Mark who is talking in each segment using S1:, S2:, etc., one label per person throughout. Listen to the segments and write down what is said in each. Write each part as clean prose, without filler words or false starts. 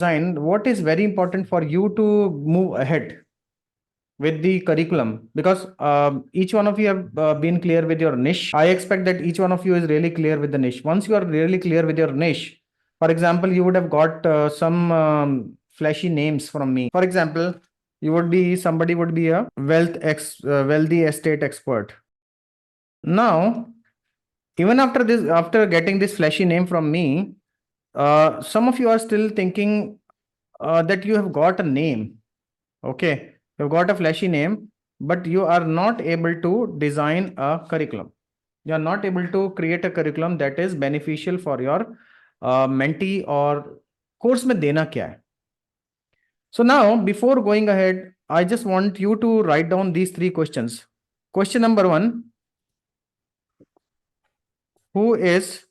S1: design, what is very important for you to move ahead with the curriculum? Because each one of you have been clear with your niche. I expect that each one of you is really clear with the niche. Once you are really clear with your niche, for example, you would have got some flashy names from me. For example, somebody would be a wealthy estate expert. Now, even after this, after getting this flashy name from me, some of you are still thinking that you have got a name. Okay, you've got a flashy name, but you are not able to design a curriculum. You are not able to create a curriculum that is beneficial for your mentee or course में देना क्या है. So now, before going ahead, I just want you to write down these three questions. Question number one: who is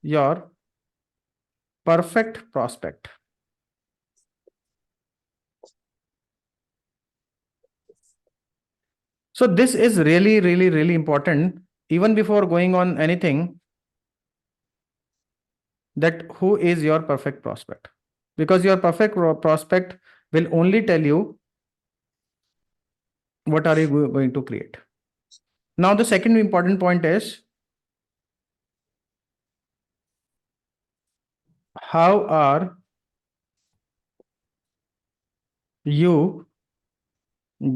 S1: your perfect prospect? So this is really, really, really important. Even before going on anything, that who is your perfect prospect? Because your prospect will only tell you what are you going to create. Now, the second important point is how are you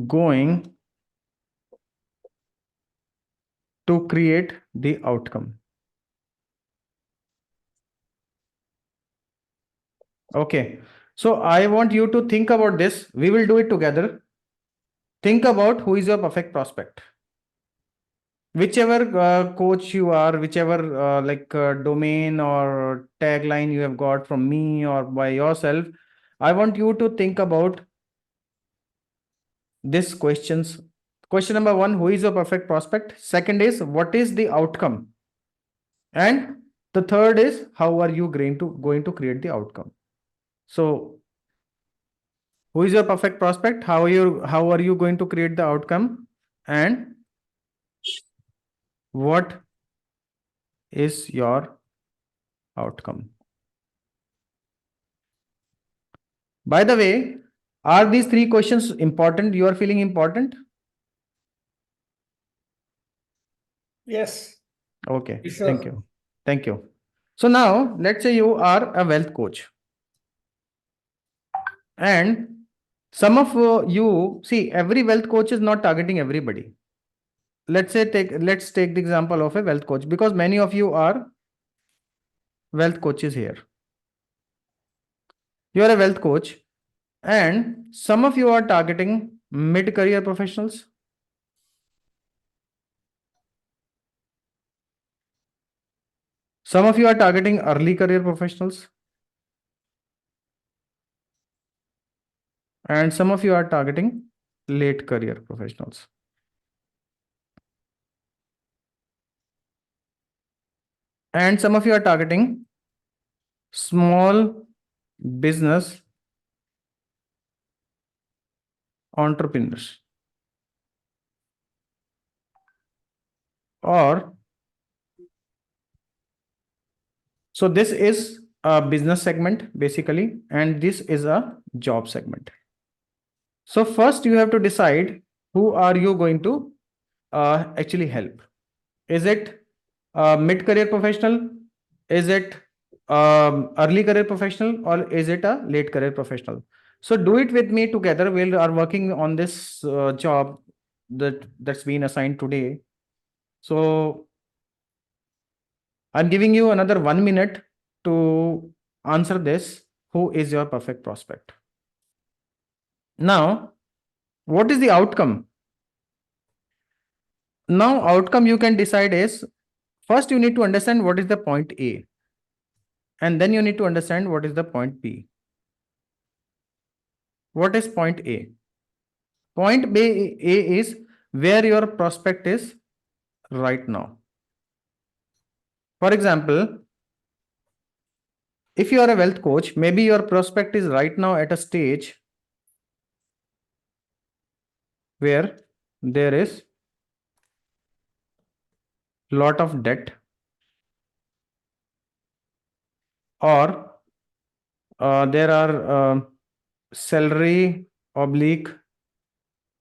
S1: going to create the outcome? Okay. So I want you to think about this. We will do it together. Think about who is your perfect prospect. Whichever coach you are, whichever domain or tagline you have got from me or by yourself, I want you to think about these questions. Question number one: who is your perfect prospect? Second is, what is the outcome? And the third is, how are you going to create the outcome? So, who is your perfect prospect? How are you going to create the outcome? And what is your outcome? By the way, are these three questions important? You are feeling important?
S2: Yes.
S1: Okay.
S2: Sure.
S1: Thank you. Thank you. So now let's say you are a wealth coach. And some of you see, every wealth coach is not targeting everybody. Let's take the example of a wealth coach, because many of you are wealth coaches here. You are a wealth coach, and some of you are targeting mid-career professionals. Some of you are targeting early career professionals. And some of you are targeting late career professionals. And some of you are targeting small business entrepreneurs. Or, so this is a business segment basically, and this is a job segment. So first you have to decide who are you going to actually help. Is it a mid-career professional? Is it early career professional, or is it a late career professional? So do it with me together. We are working on this job that's been assigned today. So I'm giving you another 1 minute to answer this. Who is your perfect prospect? Now, what is the outcome? Now, outcome you can decide is, first you need to understand what is the point A, and then you need to understand what is the point B. What is point A? Point B A is where your prospect is right now. For example, if you are a wealth coach, maybe your prospect is right now at a stage where there is lot of debt, or there are salary oblique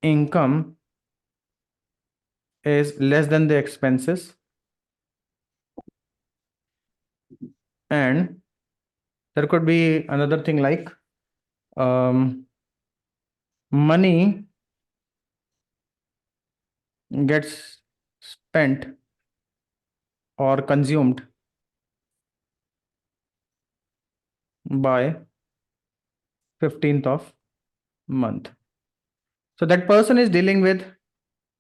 S1: income is less than the expenses, and there could be another thing like money gets spent or consumed by 15th of month. So that person is dealing with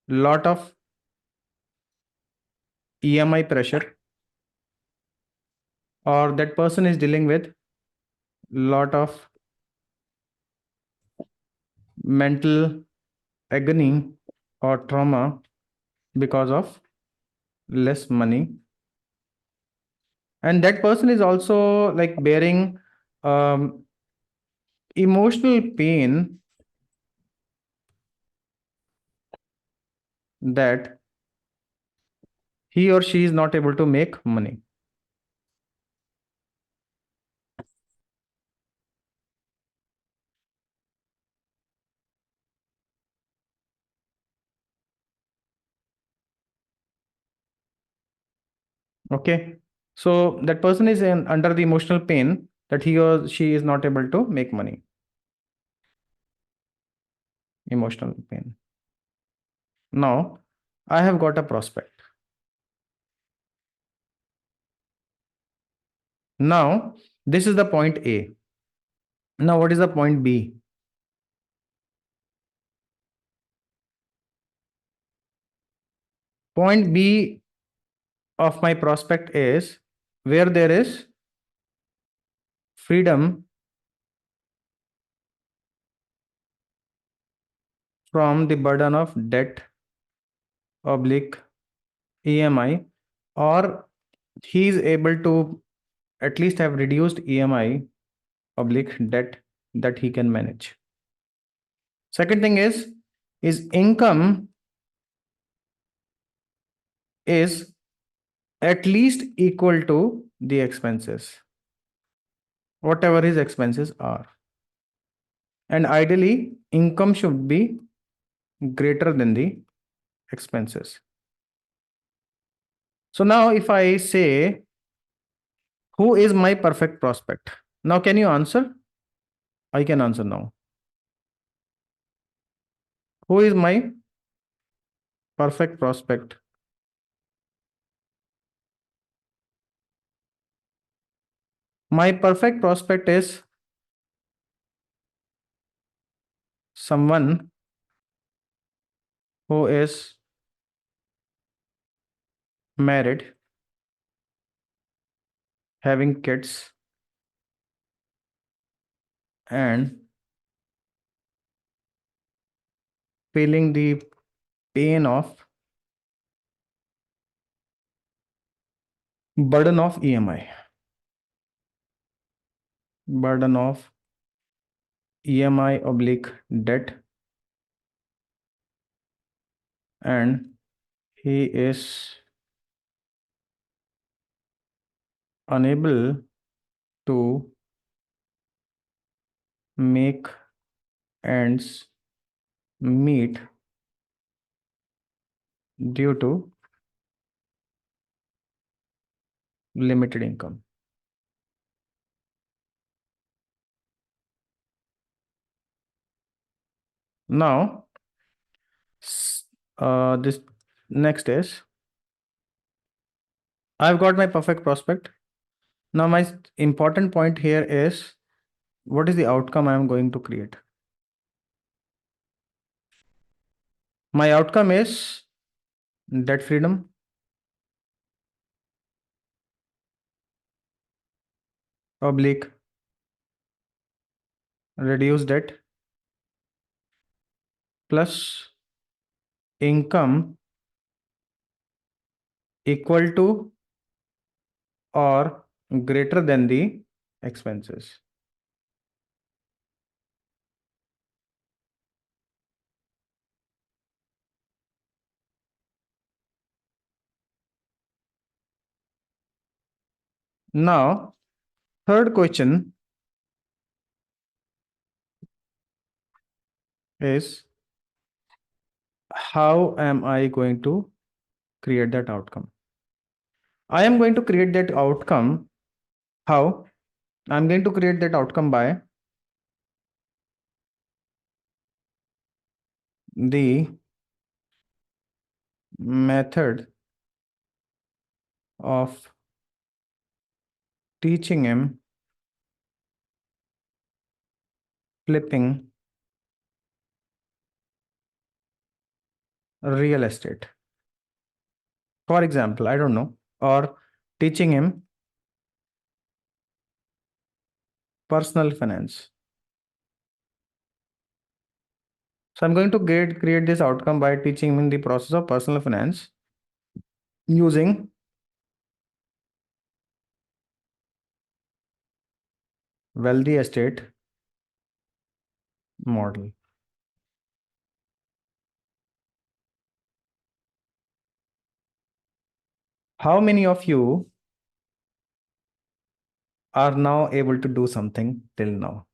S1: lot of EMI pressure, or that person is dealing with lot of mental agony or trauma because of less money, and that person is also like bearing um, emotional pain that he or she is not able to make money. Okay, so that person is under the emotional pain that he or she is not able to make money. Emotional pain. Now I have got a prospect. Now this is the point A. Now what is the point B? Point B of my prospect is where there is freedom from the burden of debt oblique EMI, or he is able to at least have reduced EMI oblique debt that he can manage. Second thing is his income is at least equal to the expenses, whatever his expenses are. And ideally, income should be greater than the expenses. So now if I say, who is my perfect prospect? Now can you answer? I can answer now. Who is my perfect prospect? My perfect prospect is someone who is married, having kids, and feeling the pain of burden of EMI, burden of EMI oblique debt, and he is unable to make ends meet due to limited income. Now, this next is I've got my perfect prospect. Now, my important point here is what is the outcome I am going to create? My outcome is debt freedom, oblique reduced debt, plus income equal to or greater than the expenses. Now, third question is how am I going to create that outcome? I am going to create that outcome. How? I'm going to create that outcome by the method of teaching him flipping real estate. For example, I don't know, or teaching him personal finance. So I'm going to create this outcome by teaching him the process of personal finance using wealthy estate model. How many of you are now able to do something till now?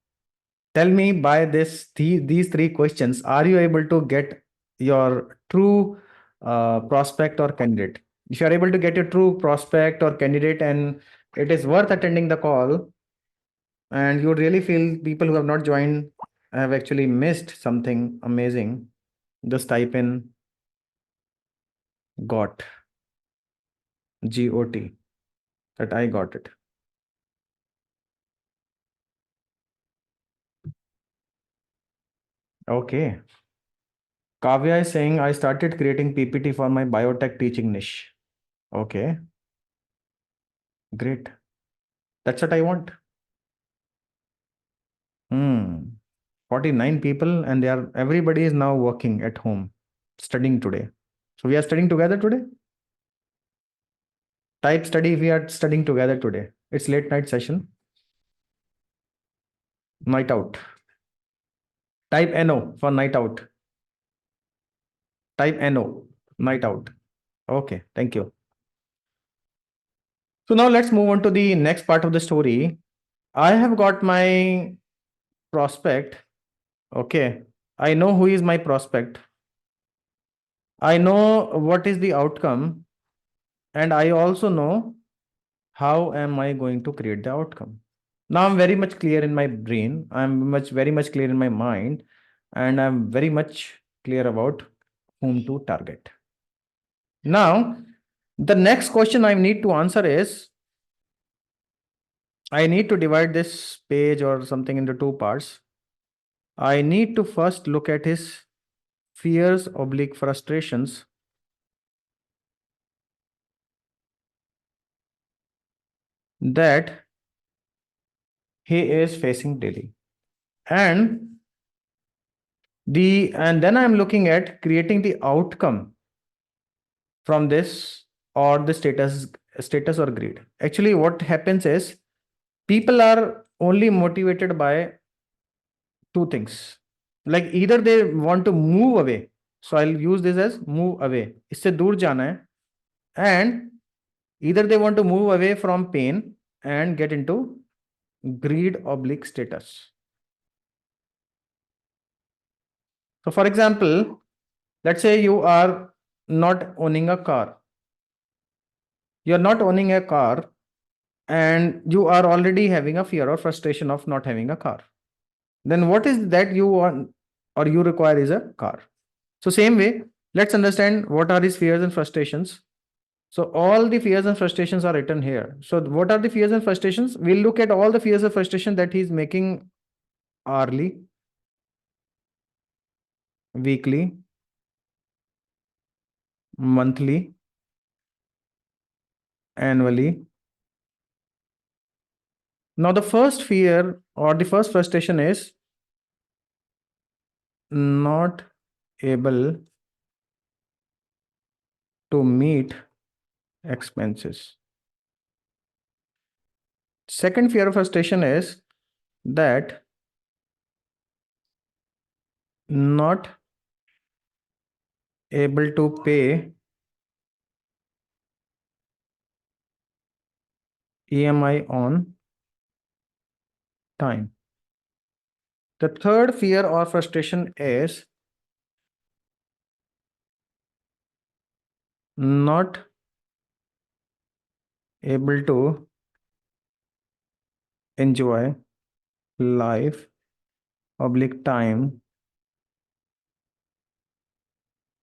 S1: Tell me by these three questions, are you able to get your true prospect or candidate? If you are able to get your true prospect or candidate and it is worth attending the call, and you really feel people who have not joined have actually missed something amazing, just type in got, GOT, that I got it. Okay. Kavya is saying, I started creating PPT for my biotech teaching niche. Okay, great. That's what I want. 49 people, and everybody is now working at home, studying today. So we are studying together today. Type study if we are studying together today. It's late night session. Night out. Type NO for night out. Type NO, night out. Okay, thank you. So now let's move on to the next part of the story. I have got my prospect. Okay, I know who is my prospect. I know what is the outcome, and I also know how am I going to create the outcome. Now I'm very much clear in my brain. I'm very much clear in my mind, and I'm very much clear about whom to target. Now, the next question I need to answer is I need to divide this page or something into two parts. I need to first look at his fears oblique frustrations that he is facing daily. And then I'm looking at creating the outcome from this or the status or greed. Actually, what happens is people are only motivated by two things. Like either they want to move away. So I'll use this as move away. इससे दूर जाना है. And either they want to move away from pain and get into greed oblique status. So for example, let's say you are not owning a car. You're not owning a car and you are already having a fear or frustration of not having a car. Then what is that you want or you require is a car. So same way, let's understand what are his fears and frustrations. So all the fears and frustrations are written here. So what are the fears and frustrations? We'll look at all the fears and frustration that he's making hourly, weekly, monthly, annually. Now the first fear or the first frustration is not able to meet expenses. Second fear of frustration is that not able to pay EMI on time. The third fear or frustration is not able to enjoy life, public time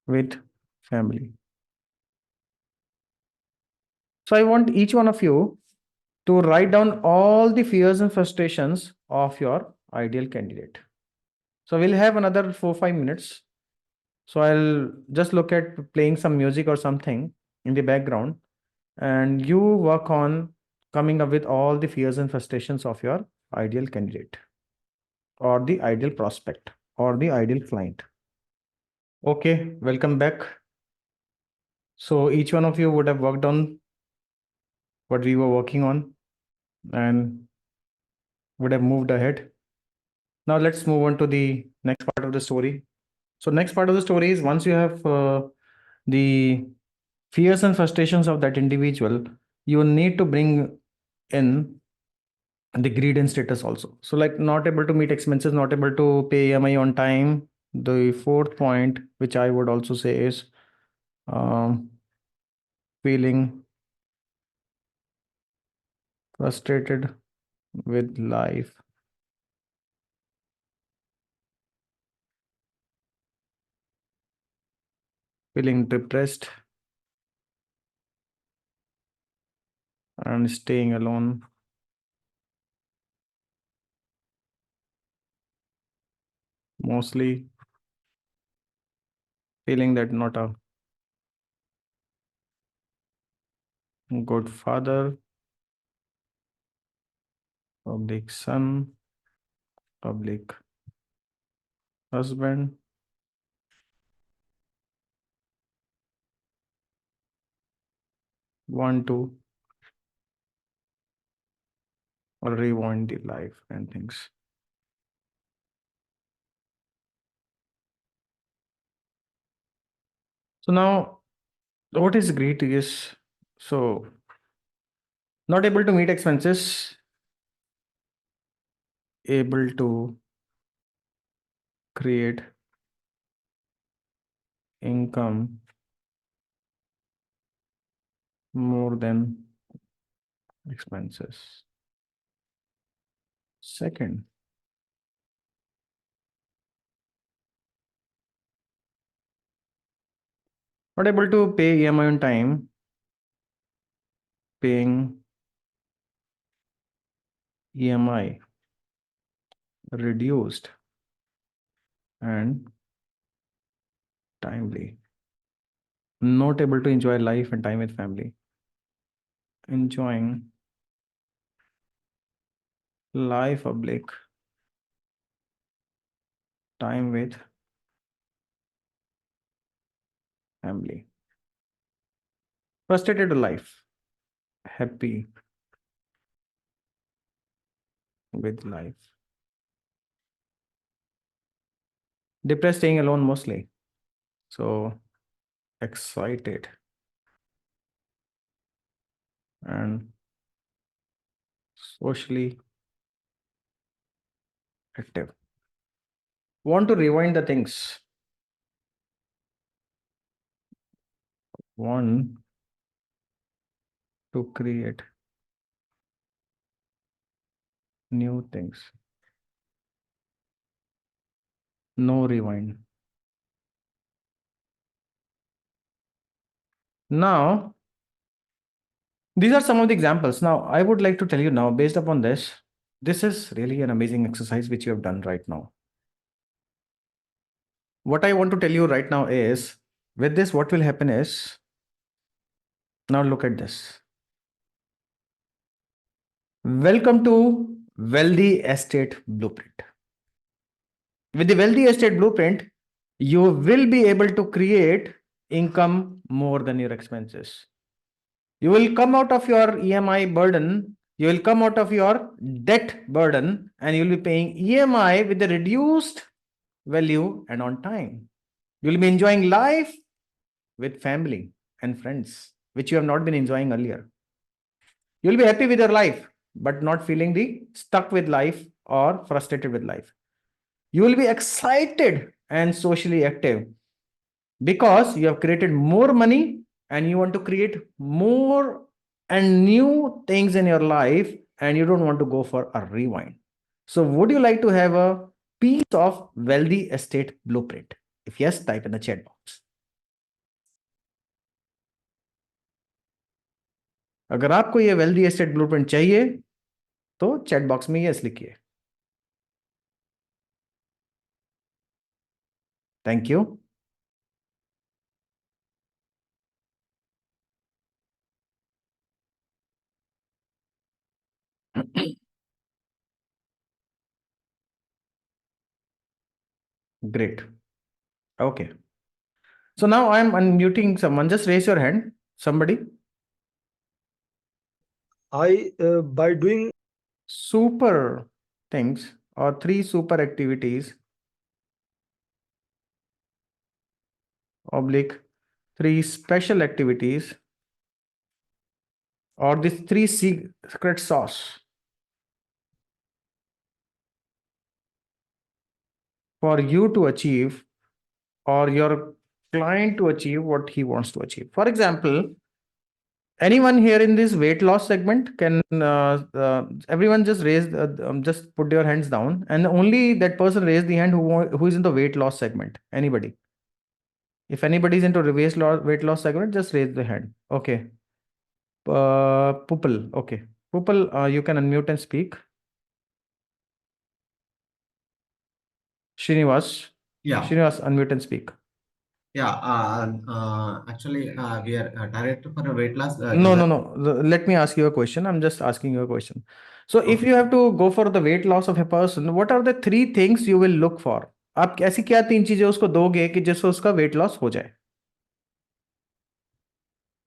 S1: with family. So I want each one of you to write down all the fears and frustrations of your ideal candidate. So we'll have another 4 5 minutes. So I'll just look at playing some music or something in the background, and you work on coming up with all the fears and frustrations of your ideal candidate or the ideal prospect or the ideal client. Okay, welcome back. So each one of you would have worked on what we were working on and would have moved ahead. Now let's move on to the next part of the story. So next part of the story is once you have the fears and frustrations of that individual, you will need to bring in the greed and status also. So like not able to meet expenses, not able to pay EMI on time. The fourth point, which I would also say is feeling frustrated with life, feeling depressed and staying alone, mostly feeling that not a good father, public son, public husband, want to rewind the life and things. So now what is greed is, so not able to meet expenses, able to create income more than expenses. Second, not able to pay EMI on time, paying EMI reduced and timely. Not able to enjoy life and time with family. Enjoying life, public time with family. Frustrated with life, happy with life. Depressed, staying alone mostly. So excited and socially active. Want to rewind the things. Want to create new things. No rewind. Now, these are some of the examples. Now, I would like to tell you now, based upon this is really an amazing exercise which you have done right now. What I want to tell you right now is, with this, what will happen is, now look at this. Welcome to Wealthy Estate Blueprint. With the Wealthy Estate Blueprint, you will be able to create income more than your expenses. You will come out of your EMI burden, you will come out of your debt burden, and you will be paying EMI with a reduced value and on time. You will be enjoying life with family and friends, which you have not been enjoying earlier. You will be happy with your life, but not feeling the stuck with life or frustrated with life. You will be excited and socially active because you have created more money and you want to create more and new things in your life and you don't want to go for a rewind. So, would you like to have a piece of wealthy estate blueprint? If yes, type in the chat box. अगर आपको ये wealthy estate blueprint चाहिए तो chat box में yes लिखिए. Thank you. Great. Okay. So now I am unmuting someone. Just raise your hand. Somebody.
S2: By doing
S1: Super things or 3 super activities oblique 3 special activities or this 3 secret sauce for you to achieve or your client to achieve what he wants to achieve. For example, anyone here in this weight loss segment can everyone just just put your hands down and only that person raise the hand who is in the weight loss segment. Anybody? If anybody is into the weight loss segment, just raise the hand. Okay. Pupil. Okay. Pupil, you can unmute and speak. Srinivas.
S3: Yeah.
S1: Srinivas, unmute and speak.
S3: Yeah. Actually, we are directed for a weight loss.
S1: No. Let me ask you a question. I'm just asking you a question. So if you have to go for the weight loss of a person, what are the 3 things you will look for? आप ऐसी क्या 3 चीजें उसको दोगे कि जिससे उसका weight loss हो जाए?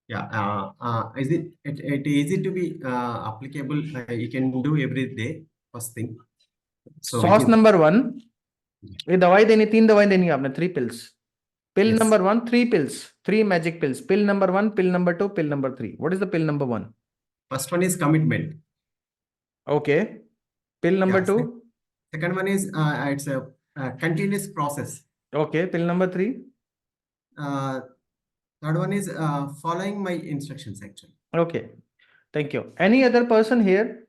S3: Yeah. Is it easy to be applicable? You can do every day. First thing. So
S1: Sauce number 1. ये दवाई देनी 3 दवाई देनी है आपने 3 pills. Pill
S3: Yes.
S1: number 1, 3 pills, 3 magic pills. Pill number 1, pill number 2, pill number 3. What is the pill number 1?
S3: First one is commitment.
S1: Okay. Pill number
S3: Yeah,
S1: 2.
S3: Second one is it's a continuous process.
S1: Okay. Pill number 3.
S3: Third one is following my instructions actually.
S1: Okay. Thank you. Any other person here?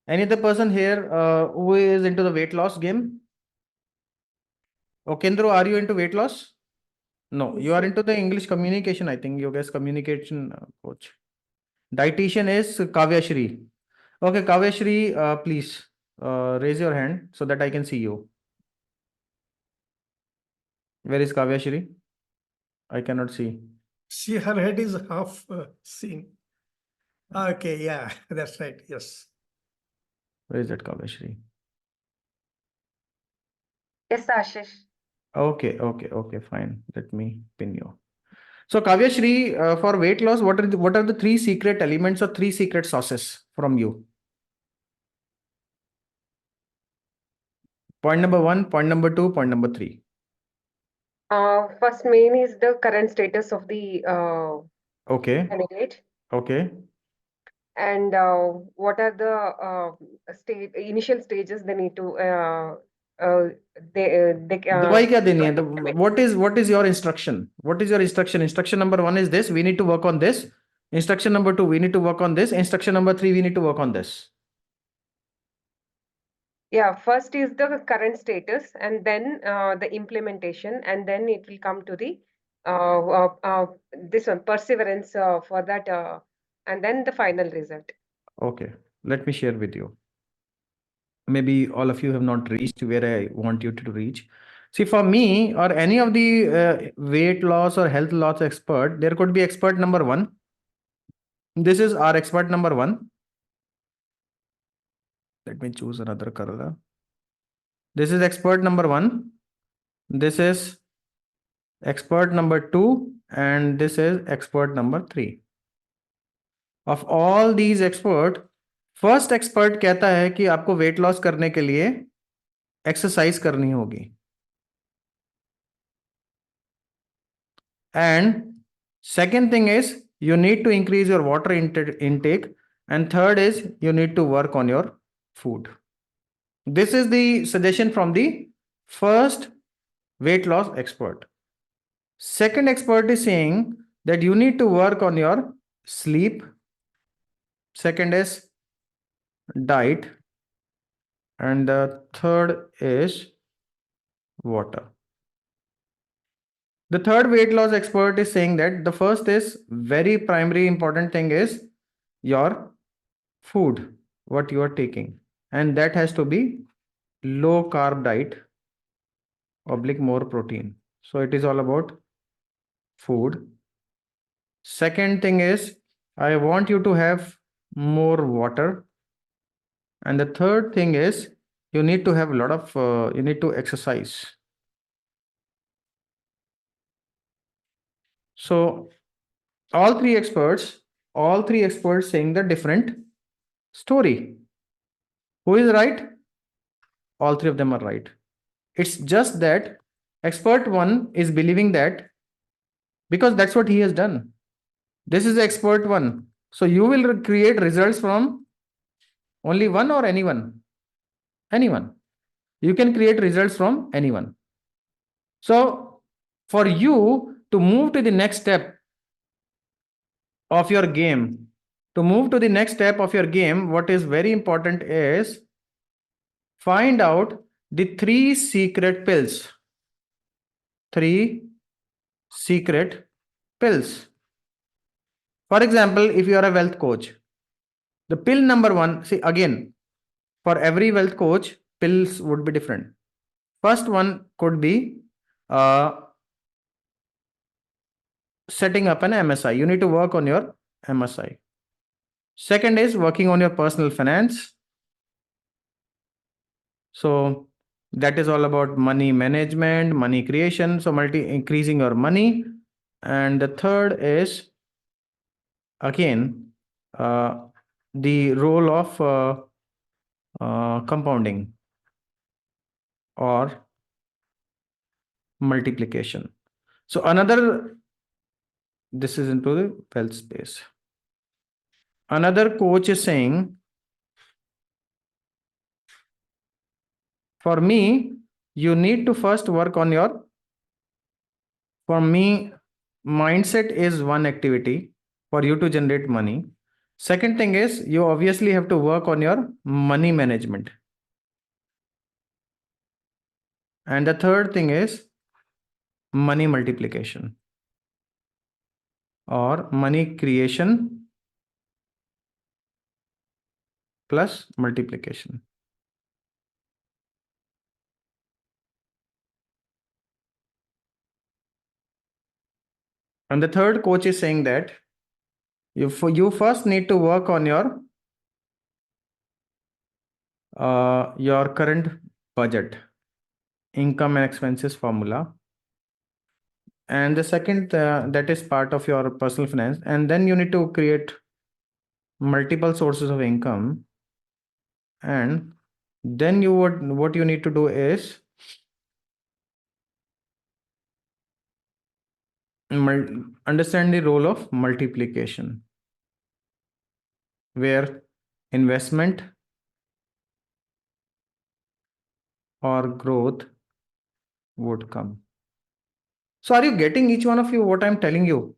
S1: Any other person here who is into the weight loss game? Kendro, are you into weight loss? No, you are into the English communication. I think you guys communication coach. Dietitian is Kavya Shri. Okay, Kavya Shri, please raise your hand so that I can see you. Where is Kavya Shri? I cannot see.
S2: her head is half seen. Okay, yeah, that's right. Yes.
S1: Where is that Kavya Shri?
S4: Yes, Ashish.
S1: Okay, fine. Let me pin you. So Kavya Shri, for weight loss, what are the 3 secret elements or 3 secret sauces from you? Point number 1, point number 2, point number 3.
S4: First main is the current status of the
S1: Okay.
S4: candidate,
S1: Okay.
S4: and what are the initial stages they need to
S1: दवाई क्या देनी है? What is your instruction? What is your instruction? Instruction number 1 is this. We need to work on this. Instruction number 2, we need to work on this. Instruction number 3, we need to work on this.
S4: Yeah, first is the current status, and then the implementation, and then it will come to the this one perseverance for that, and then the final result.
S1: Okay, let me share with you. Maybe all of you have not reached where I want you to reach. See, for me or any of the weight loss or health loss expert, there could be expert number 1. This is our expert number 1. Let me choose another color. This is expert number 1. This is expert number 2. And this is expert number 3. Of all these experts, first expert कहता है कि आपको weight loss करने के लिए exercise करनी होगी, and second thing is you need to increase your water intake, and third is you need to work on your food. This is the suggestion from the First, weight loss expert. Second expert is saying that you need to work on your sleep. Second is diet. And the third is water. The third weight loss expert is saying that the first is very primary important thing is your food, what you are taking. And that has to be low carb diet, oblique more protein. So it is all about food. Second thing is, I want you to have more water. And the third thing is, you need to have a lot of, you need to exercise. So all three experts saying the different story. Who is right? All three of them are right. It's just that expert one is believing that because that's what he has done. This is the expert one. So you will create results from only one or anyone? Anyone. You can create results from anyone. So for you to move to the next step of your game, what is very important is find out the 3 secret pills. 3 secret pills. For example, if you are a wealth coach, the pill number 1, see again, for every wealth coach, pills would be different. First one could be setting up an MSI. You need to work on your MSI. Second is working on your personal finance. So that is all about money management, money creation. So increasing your money. And the third is again the role of compounding or multiplication. So this is into the wealth space. Another coach is saying, for me, you need to first work on for me, mindset is one activity for you to generate money. Second thing is, you obviously have to work on your money management. And the third thing is money multiplication or money creation plus multiplication. And the third coach is saying that you first need to work on your current budget, income and expenses formula. And the second, that is part of your personal finance. And then you need to create multiple sources of income. And then what you need to do is understand the role of multiplication, where investment or growth would come. So are you getting, each one of you, what I'm telling you?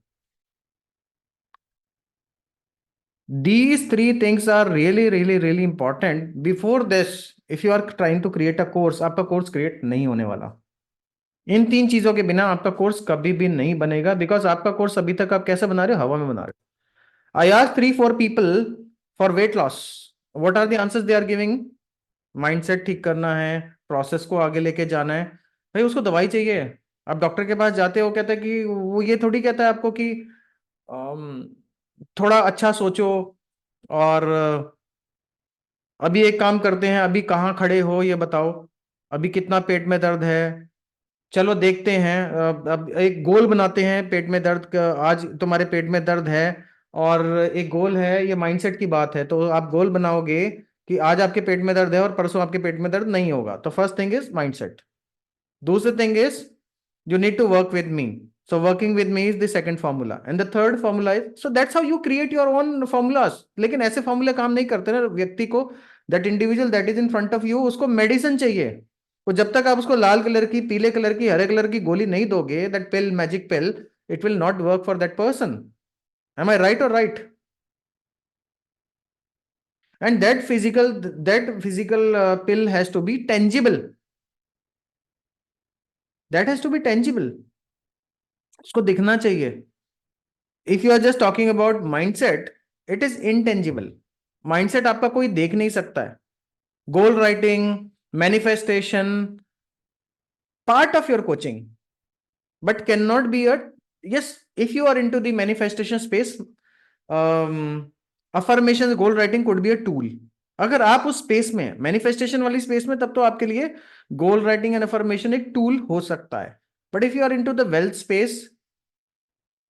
S1: These 3 things are really, really, really important. Before this, if you are trying to create a course, आपका course create नहीं होने वाला. इन 3 चीजों के बिना आपका course कभी भी नहीं बनेगा, बिकॉज आपका कोर्स अभी तक आप कैसे बना रहे हो? हवा में बना रहे हो. I asked 3-4 people for weight loss, what are the answers they are giving? Mindset ठीक करना है, प्रोसेस को आगे लेके जाना है. भाई उसको दवाई चाहिए. आप डॉक्टर के पास जाते हो, कहते हैं कि वो ये थोड़ी कहता है आपको कि थोड़ा अच्छा सोचो और अभी एक काम करते हैं, अभी कहाँ खड़े हो ये बताओ, अभी कितना पेट में दर्द है, चलो देखते हैं, अब एक गोल बनाते हैं. पेट में दर्द का, आज तुम्हारे पेट में दर्द है और एक गोल है, ये माइंडसेट की बात है. तो आप गोल बनाओगे कि आज आपके पेट में दर्द है और परसों आपके पेट में दर्द नहीं होगा. तो फर्स्ट थिंग इज माइंडसेट. दूसरी thing is you need to work with me. So working with me is the second formula. And the third formula is, so that's how you create your own formulas. लेकिन ऐसे फॉर्मूले काम नहीं करते ना. व्यक्ति को, that individual that is in front of you, उसको मेडिसिन चाहिए, वो जब तक आप उसको लाल कलर की, पीले कलर की, हरे कलर की गोली नहीं दोगे, that pill, magic pill, it will not work for that person. Am I right और right? And that physical pill has to be tangible. That has to be tangible. उसको दिखना चाहिए. If you are just talking about mindset, it is intangible. Mindset आपका कोई देख नहीं सकता है. Goal writing, manifestation, part of your coaching, but cannot be a, yes, if you are into the manifestation space, affirmation, goal writing could be a tool. अगर आप उस space में, मैनिफेस्टेशन वाली स्पेस में, तब तो आपके लिए गोल राइटिंग एंड अफर्मेशन एक टूल हो सकता है. But if you are into the wealth space,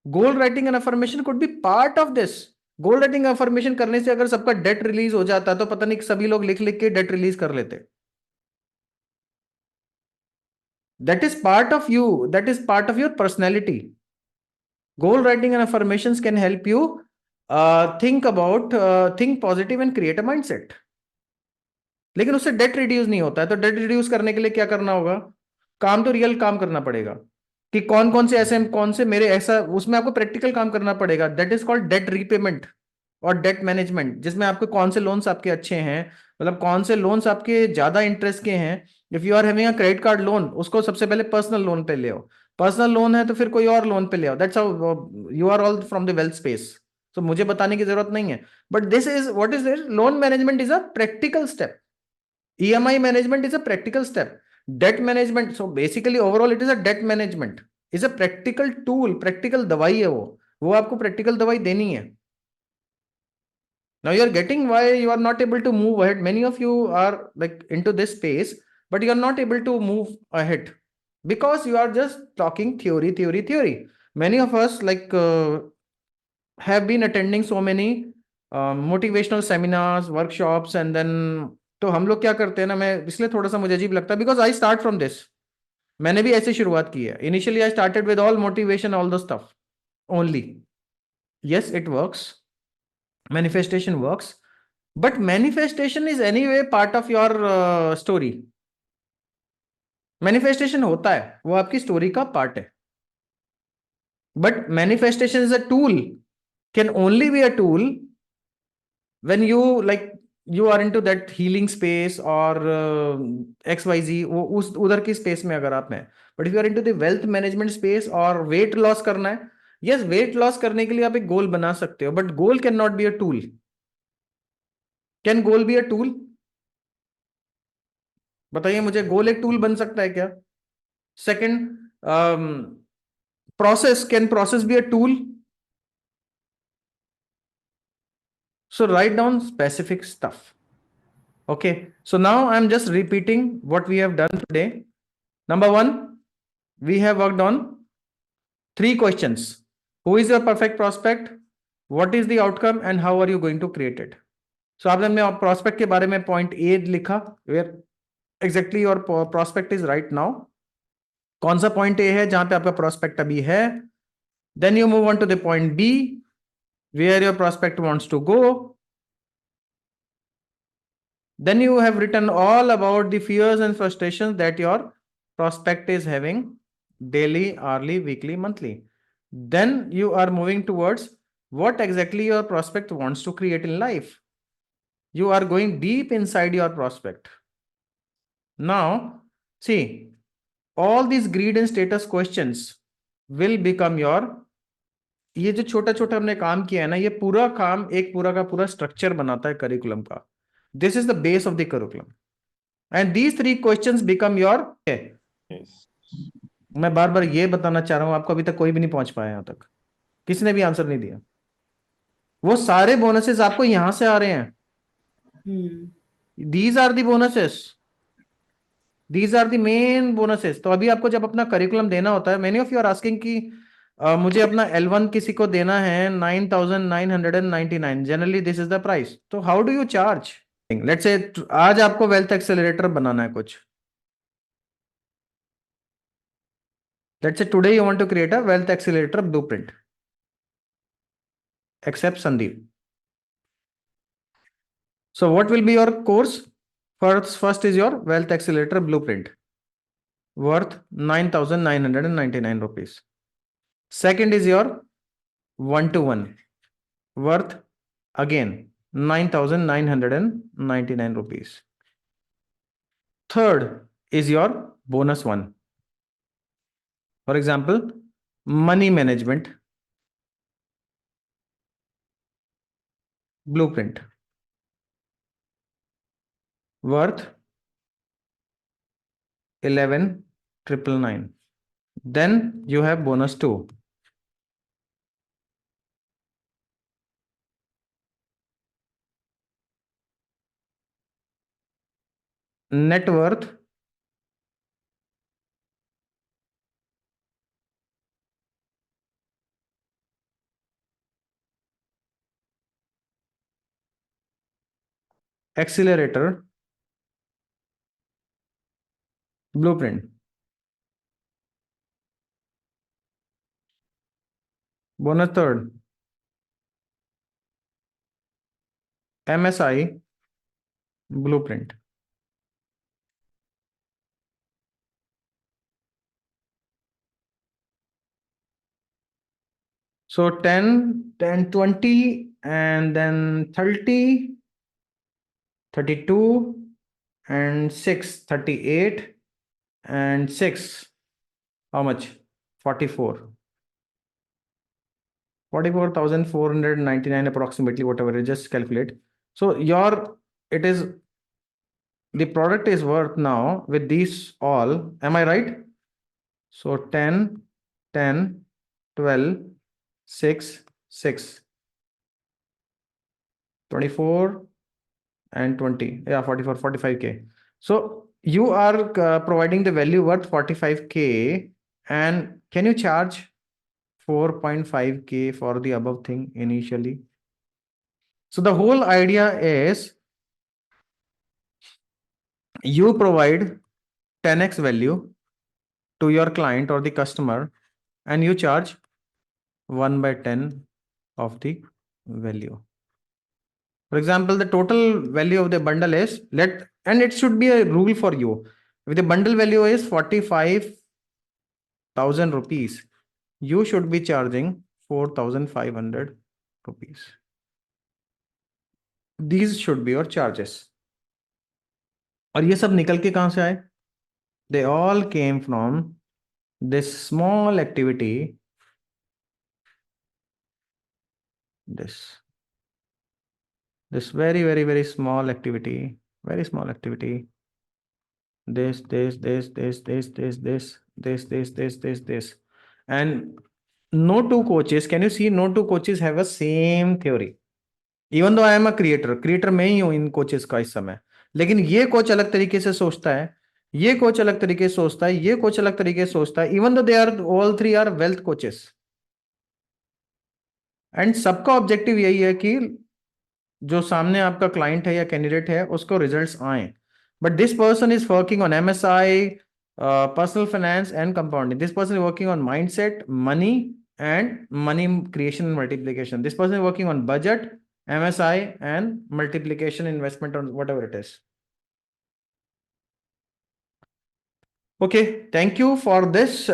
S1: goal writing and affirmation could be part of this. Goal writing affirmation करने से अगर सबका डेट रिलीज हो जाता तो पता नहीं सभी लोग लिख लिख के डेट रिलीज कर लेते. That is part of you, that is part of your personality. Goal writing and affirmations can help you think positive and create a mindset. लेकिन उससे डेट रिड्यूस नहीं होता है. तो डेट रिड्यूस करने के लिए क्या करना होगा? काम तो रियल काम करना पड़ेगा कि कौन कौन से ऐसे, कौन से मेरे ऐसा, उसमें आपको प्रैक्टिकल काम करना पड़ेगा. That is called debt repayment और डेट मैनेजमेंट, जिसमें आपके कौन से लोन्स आपके अच्छे हैं, मतलब कौन से लोन्स आपके ज्यादा इंटरेस्ट के हैं. If you are having a credit card loan, उसको सबसे पहले पर्सनल लोन पे ले आओ. पर्सनल लोन है तो फिर कोई और लोन पे ले आओ. That's how you are all from the wealth space. तो मुझे बताने की जरूरत नहीं है. But this is what is this, loan management is a practical step. EMI management is a practical step. Debt management, so basically overall it is a debt management, is a practical tool. Practical दवाई है वो आपको practical दवाई देनी है. Now you are getting why you are not able to move ahead. Many of you are like into this space, but you are not able to move ahead because you are just talking theory. Many of us have been attending so many motivational seminars, workshops, and then तो हम लोग क्या करते हैं ना, मैं इसलिए थोड़ा सा मुझे अजीब लगता है, because I start from this. मैंने भी ऐसे शुरुआत की है. Initially I started with all motivation, all the stuff only. Yes, it works, manifestation works, but manifestation is any way part of your story. Manifestation होता है, वो आपकी स्टोरी का पार्ट है. But manifestation is a tool, can only be a tool when you are into that healing space or XYZ, वो उस उधर की स्पेस में अगर आप हैं. But if you are into the wealth management space और वेट लॉस करना है, यस, वेट लॉस करने के लिए आप एक गोल बना सकते हो, but goal can not be a tool. Can goal be a tool? बताइए मुझे, गोल एक टूल बन सकता है क्या? Second, process, can process be a tool? So write down specific stuff. Okay, so now I'm just repeating what we have done today. Number one, we have worked on 3 questions. Who is your perfect prospect? What is the outcome and how are you going to create it? So आपने prospect के बारे में point A लिखा, where exactly your prospect is right now. कौन सा point A है जहां पे आपका prospect अभी है? Then you move on to the point B, where your prospect wants to go. Then you have written all about the fears and frustrations that your prospect is having daily, hourly, weekly, monthly. Then you are moving towards what exactly your prospect wants to create in life. You are going deep inside your prospect. Now, see, all these greed and status questions will become your, ये जो छोटा छोटा हमने काम किया है ना, ये पूरा काम एक पूरा का पूरा स्ट्रक्चर बनाता है करिकुलम का. This is the base of the curriculum. And these 3 questions become your.
S5: Yes.
S1: मैं बार बार ये बताना चाह रहा हूं, आपको अभी तक कोई भी नहीं पहुंच पाया यहां तक, किसी ने भी आंसर नहीं दिया. वो सारे बोनसेस आपको यहां से आ रहे हैं. These are the bonuses, these are the main bonuses. तो अभी आपको जब अपना करिकुलम देना होता है, many of you are asking कि मुझे अपना L1 किसी को देना है 9,999. Generally this is the price. तो how do you charge? Let's say आज आपको वेल्थ एक्सेलरेटर बनाना है कुछ. Let's say today you want to create a wealth accelerator blueprint. Except Sandeep. So what will be your course? First is your wealth accelerator blueprint. worth 9,999 rupees. Second is your 1-to-1 worth again 9,999 rupees. Third is your bonus one. For example, money management blueprint worth 11,999. Then you have bonus 2. Net worth accelerator blueprint. Bonus third MSI blueprint. So 10, 10, 20, and then 30, 32, and 6, 38, and 6. How much? 44. 44,499 approximately, whatever it is, just calculate. So it is, the product is worth now with these all, am I right? So 10, 10, 12, 6, 6, 24, and 20. Yeah, 44, 45K. So you are providing the value worth 45K, and can you charge 4.5K for the above thing initially? So the whole idea is you provide 10x value to your client or the customer, and you charge 1/10 of the value. For example, the total value of the bundle is and it should be a rule for you. If the bundle value is 45,000 rupees, you should be charging 4,500 rupees. These should be your charges. और ये सब निकल के कहां से आए? They all came from this small activity, this very, very, very small activity, very small activity. This, and no two coaches, can you see, no two coaches have a same theory. Even though I am a creator मैं ही हूं इन coaches का इस समय, लेकिन ये coach अलग तरीके से सोचता है, ये कोच अलग तरीके से सोचता है, ये कोच अलग तरीके से सोचता है, even though they are all three are wealth coaches, and सबका ऑब्जेक्टिव यही है कि जो सामने आपका क्लाइंट है या कैंडिडेट है उसको रिजल्ट्स आए. But this person is working on MSI, personal finance, and compounding. This person is working on mindset, money, and money creation and multiplication. This person is working on budget, MSI, and multiplication, investment, or whatever it is. Okay, thank you for this.